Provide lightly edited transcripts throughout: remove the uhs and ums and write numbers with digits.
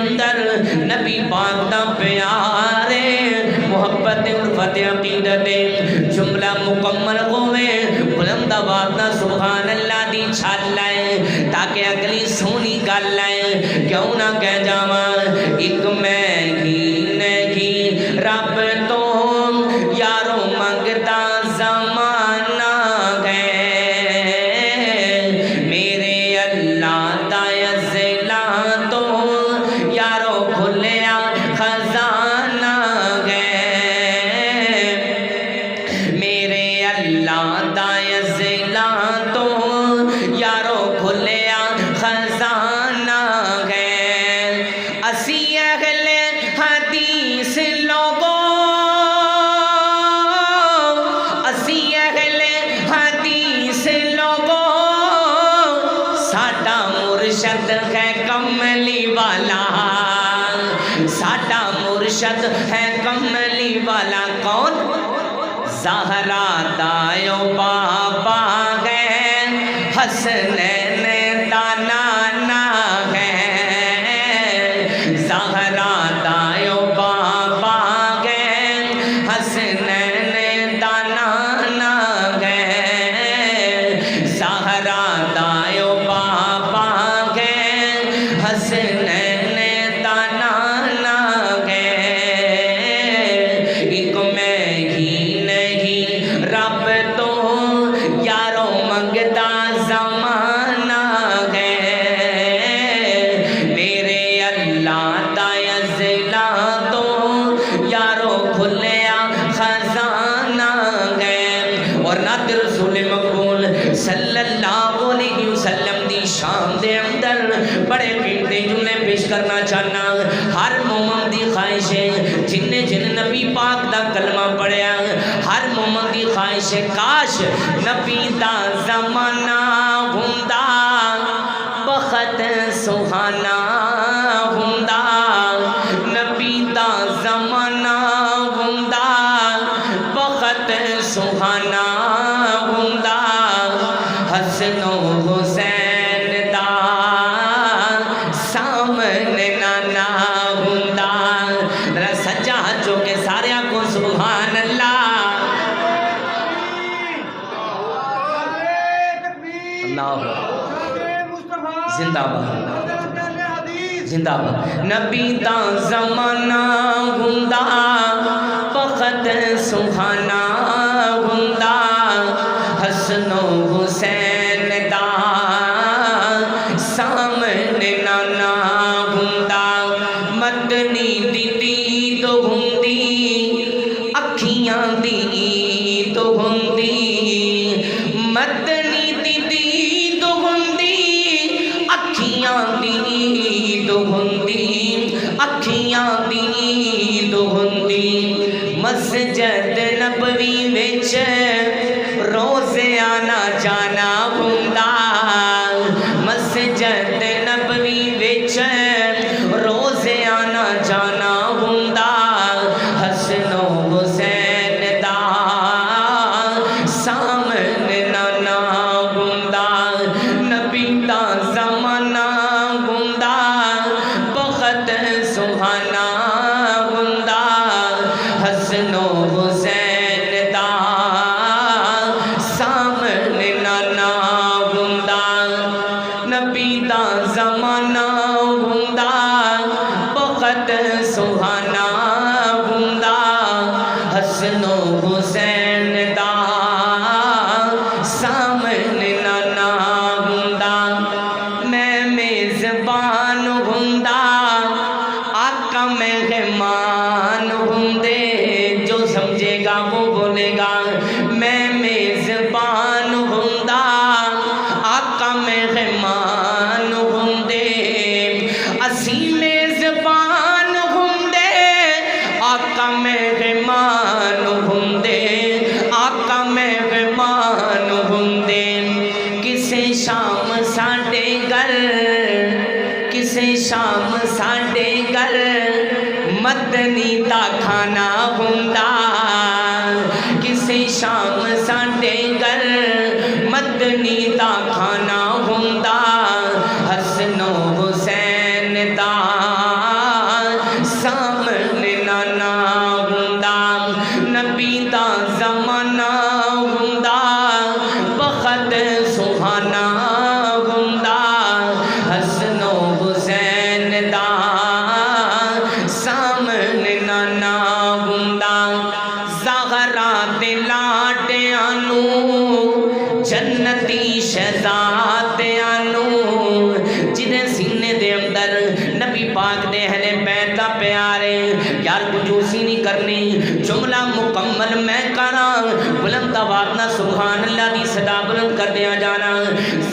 اندر نبی پاک دا پیارے محبت الفت عقیدت جملہ مکمل ہوئے بلند آواز نہ سبحان اللہ دی چھال لائے تاکہ اگلی سونی گل لائے کیوں نہ کہہ جاواں ایک میں ہی نہیں رب تو یارو منگتا زمانہ ہے میرے اللہ دا ضلع تو یارو کھلیا خزانہ ہے میرے اللہ دا ضلع تو یارو کھلیا خزانہ ہے اسی اہل حدیث لوگوں اسی اہل حدیث لوگوں ساڈا مرشد ہے کملی والا ساڈا مرشد ہے کملی والا کون زہرا دایو بابا ہے حسنین دا نانا ہے زہرا دایو بابا ہے حسنین دا نانا ہے زہرا دایو بابا ہے حسنین دا نانا ہے ایک میں ہی نہیں رب تو یارو منگتا زمانہ ہے میرے اللہ دا ضلع تو یارو کھلیا خزانہ ہے اور نات رسول مقبول صلی اللہ علیہ وسلم دی شان دے اندر بڑے قیمتی جملے پیش کرنا چاہنا ہر مومن دی خواہش ہے جن نبی پاک دا کلمہ پڑھیا ہر مومن دی خواہش ہے کاش نبی دا زمانہ ہوندا بخت سہانا ہوندا نبی دا زمانہ ہوندا بخت سہانا ہوندا حسن و حسین دا سامنے نانا ہوندا ذرا سجا ہاتھوں کے سارے کو سبحان اللہ اللہ زندہ باد زندہ باد نبی دا زمانہ ہوندا بخت سہانا ہوندا حسن و حسین دا سامنے نانا ہوندا مدنی دی دید ہوندی اکھیاں دی عید ہوندی مدنی دی دید ہوندی اکھیاں دی عید ہوندی اکھیاں دی عید ہوندی مسجد نبوی وچ روزے آنا جانا ہوندا مسجد نبوی وچ روزے آنا جانا ہوندا حسن و حسین دا سامنے نانا ہوندا نبی دا زمانہ ہوندا بخت سہانا ہوندا حسن و حسین دا سامنے نانا ہوندا نبی دا زمانہ ہوندا بخت سہانا ہوندا حسن و حسین دا سامنے نانا ہوندا میں میزبان ہوندا آقا مہمان ہوندے جو سمجھے گا وہ بولے گا میں میزبان ہوندا آقا مہمان ہوندے اسی میزبان ہوندے آقا مہمان ہوندے آقا مہمان ہوندے کسے شام ساڈے گھر کسے شام ساڈے گھر مدنی دا کھانا ہوندا کسے شام ساڈے گھر مدنی دا کھانا ہوندا حسن و حسین دا سامنے نانا ہوندا نبی دا زمانہ ہوندا بخت سہانا ہوندا حسن و حسین دا سامنے نانا ہوندا زہرا دے لاڈیاں نوں جنتی شہزادیاں نوں جدے سینے دے اندر نبی پاک دے اہل بیت دا پیارے یار کنجوسی نہیں کرنی جملہ مکمل میں کراں بلند آواز نہ سبحان اللہ دی صدا بلند کر دیا جانا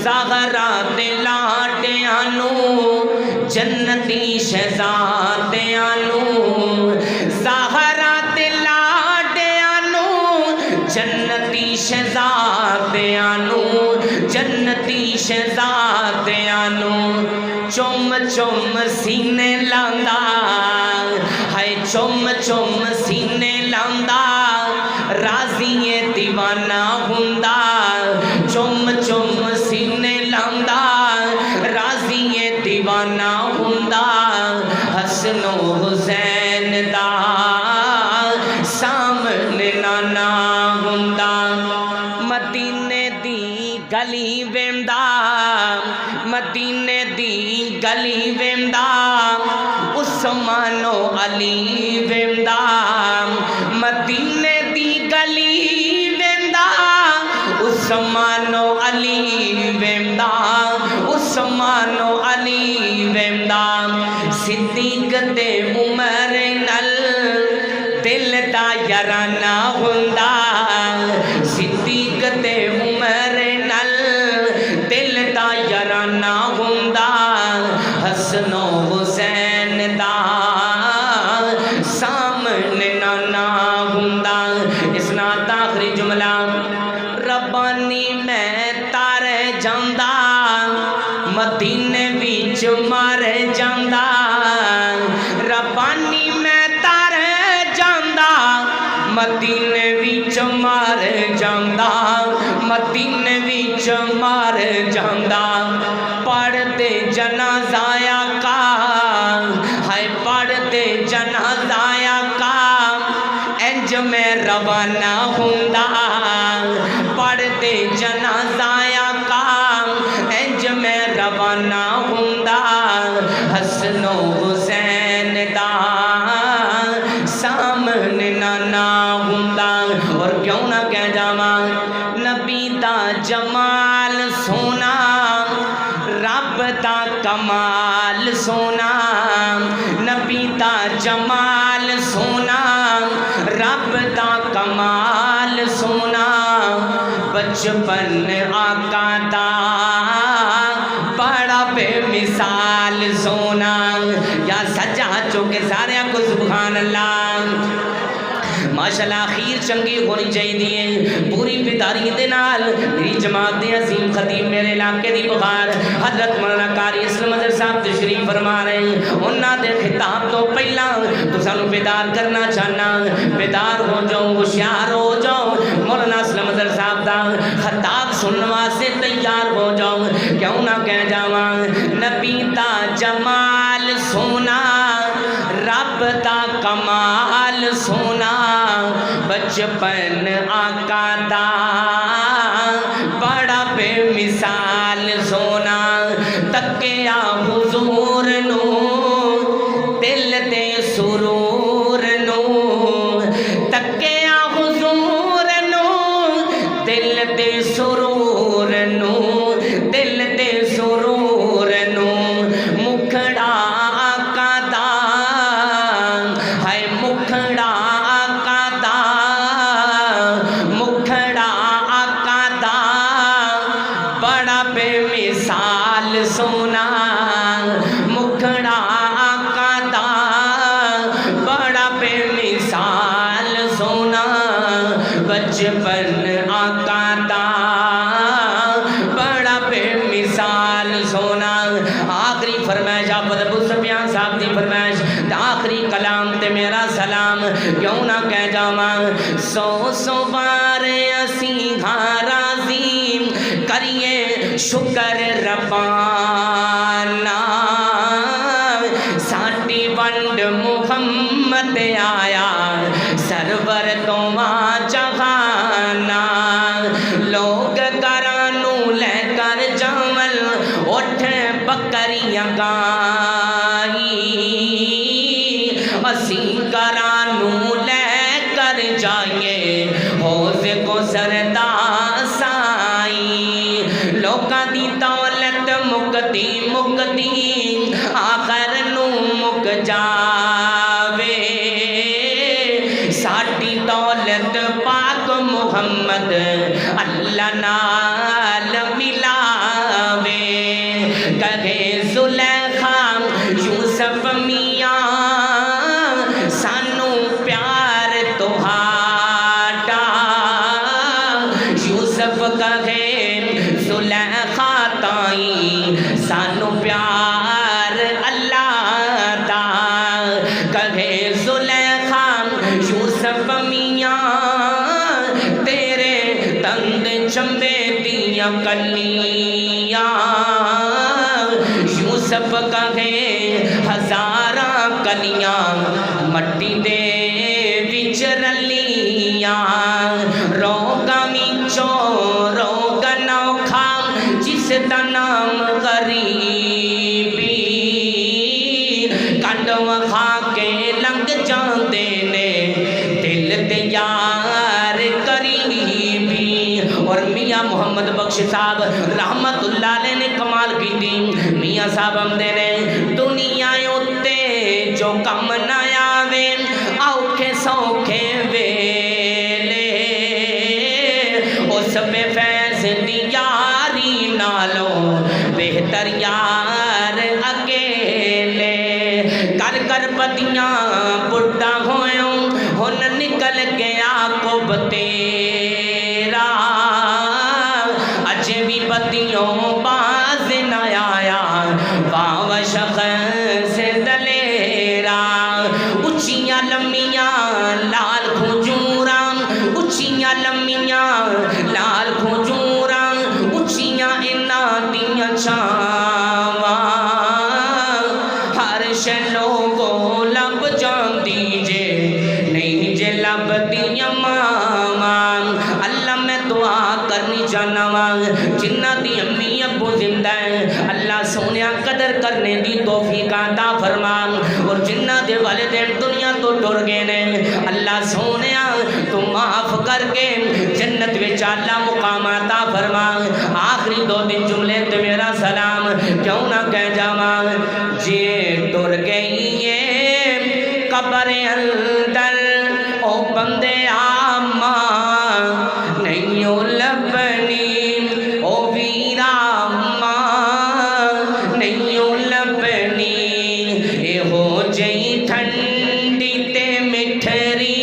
زہرا دے لاڈیاں نوں جنتی شہزادیاں نوں زہرا دے لاڈیاں نوں جنتی شہزادیاں نوں جنتی شہزادیاں نوں چم چم سینے لاندا ہائے چم چم سینے لاندا راضی دیوانہ ہوندا چم چم سینے لاندا راضی دیوانہ ہوندا حسن و حسین دا سامنے نانا ہوندا مدینے دی گلی ویندا مدینے دی گلی ویندا عثمان و علی ویندا مدینے دی گلی ویندا عثمان و علی ویندا عثمان و علی ویندا صدیق تے عمر نال دل دا یارانہ ہوندا صدیق تے عمر نال دل دا یارانہ ہوندا حسن و حسین دا سامنے نانا ہوندا اس نات آخری جملہ ربانی میں تارے جاندا مدینے وچ مار جاندا ربانی میں تارے جاندا مدینے وچ مار جاندا مدینے وچ مار جاندا پڑھتے جنازہ کا ہائے پڑھتے جنازہ کا انج میں روانہ ہوندا پڑھتے جنازہ کا انج میں روانہ ہوندا حسن و حسین دا سامنے نانا ہوندا اور کیوں نہ کہہ جاواں نبی دا جمال سونا رب دا کمال سونا نبی دا جمال سونا رب دا کمال سونا بچپن آقا دا بڑا بے مثال سونا یا سجا چوکے سارے کو سبحان اللہ ماشاءاللہ اخیر چنگی ہونی چاہیے پوری بیداری دے نال میری جماعت دے عظیم خطیب میرے علاقے دی بخار حضرت مولانا قاری اسلم اظہر صاحب تشریف فرما رہے ہیں انہاں دے خطاب تو پہلا تو سانو بیدار کرنا چاہنا بیدار ہو جاؤ ہوشیار ہو جاؤ مولانا اسلم اظہر صاحب دا خطاب سننے واسطے تیار ہو جاؤ کیوں نہ کہہ جاواں نبی دا جمال سونا رب دا کمال سونا بچپن آقا دا بڑا بے مثال سونا تکیا حضور نو دل دے سرور نو تکیا حضور نو دل دے سرور نو دل دے سرور نو مکھڑا آقا دا ہائے مکھڑا سونا مکھڑا آقا دا بڑا بے مثال سونا بچپن آقا دا بڑا بے مثال سونا آخری فرمائش آپ ابو سفیان صاحب دی فرمائش آخری کلام تے میرا سلام کیوں نہ کہہ جاواں سو بار اسی ہاں راضی کریے شکر ربانا ساڈی ساڈی ونڈ محمد آیا سرور تو ماں جہانا لوگ گرانو لے کر جمل اٹھ بکریاں گائی اسی گرانو لے کر جائیے حوض کو سردا سائی لوکاں دی دولت مکتی مکتی آخر نو مک جاوے ساڈی دولت پاک محمد اللہ نال ملاوے کہے زلیخا یوسف میاں سانو پیار تہاڈا یوسف کہے زلیخا تائی سانو پیار اللہ دا کہے زلیخا یوسف میاں تیرے تند چمبے دیاں کلیاں یوسف کہے ہزاراں کلیاں مٹی دے وچ رلیاں روگا وچوں روگا نوکھا جس دا نام غریبی کنڈ وکھا کے لنگ جاندے نے دل تے یار قریبی اور میاں محمد بخش صاحب رحمت اللہ علیہ نے کمال کی تھی میاں صاحب ہمدے نے دنیا اتے جو کم نہ آوے اوکھے سوکھے ویلے اس بے فیض دی یاری نالو بہتر یار اکیلے کر کر پتیاں بڑھا ہوئوں ہن نکل گیا کب تیرا اجے بھی پتیوں باز نہ آیا واو شخص دلیرا اچھیاں لمیاں لال کھجوراں اچھیاں لمیاں لال کھجوراں اچھیاں انہاں دیاں چھاواں ہر شے لوگوں لب جاندی جے نہیں جے لب دیاں ماواں اللہ میں دعا کرنی جانا وا جنہ دی امی ابو زندہ ہے اللہ سونیا قدر کرنے دی توفیق عطا فرما اور جنہ دے والدین دنیا تو ٹر گئے نے اللہ سونیا تو معاف کر کے جنت وچ اللہ مقام عطا فرما آخری دو دن جملے تے میرا سلام کیوں نہ کہہ جاواں جے ٹر گئی ہے قبر اندر او بندے آماں نہیں لبنی او ویرا ماں نہیں لبنی اے ہو جئی ٹھنڈی تے مٹھری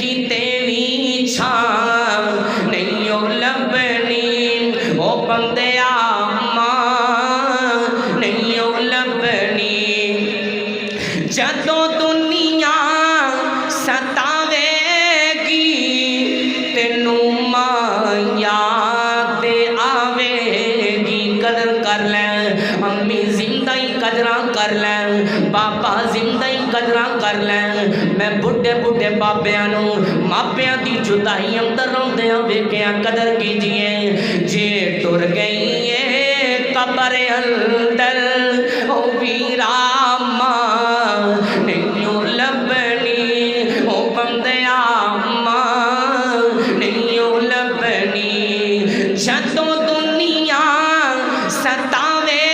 کیتے وی چھاں نہیں لبنی او بندے آماں نہیں لبنی جدوں دنیا ستاوے گی تینوں ماں یاد آوے گی قدر کر لیں امی زندہ ہی قدراں کر لیں بابا زندہ ہی قدراں کر لیں میں بڑھے بڑھے بابیاں نو ماپیاں دی جدائی اندر روندیاں ویکھیاں قدر کیجئے جے ٹر گئی ہے قبر اندر او ویرا ماں نہیں لبنی او بندیا ماں نہیں لبنی جدوں دنیا ستاوے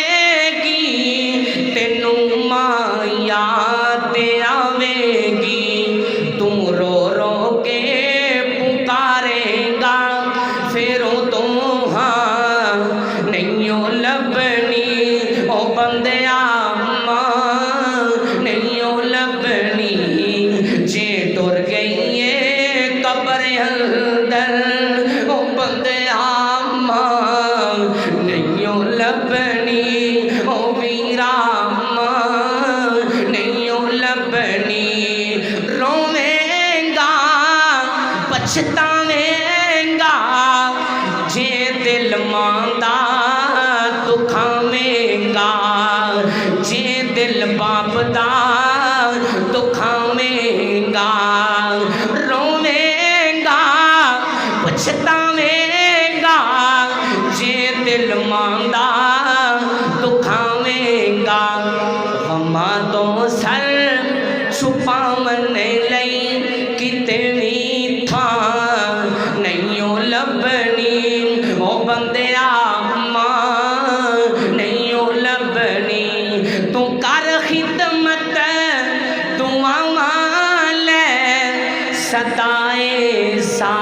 گی تینوں ماں یاد آوے گی تو رو رو کے پکارے گا پھر تو ہاں نہیں لبنی او بندیا ماں نہیں لبنی جے ٹر گئی ہے قبر اندر او بندیا ماں نہیں لبنی او ویرا ماں نہیں لبنی رویں گا پچھتاویں گا جے دل ماندا دکھاویں گا جے دل باپ دا گا رویں گا پچھتاویں گا جے دل ماندا تو کھاویں گا غماں تو سر چھپاون لئی کتے وی تھاں نہیں لبنی او بندیا ماں نہیں لبنی تو کر خدمت دعاواں لے صدائے سا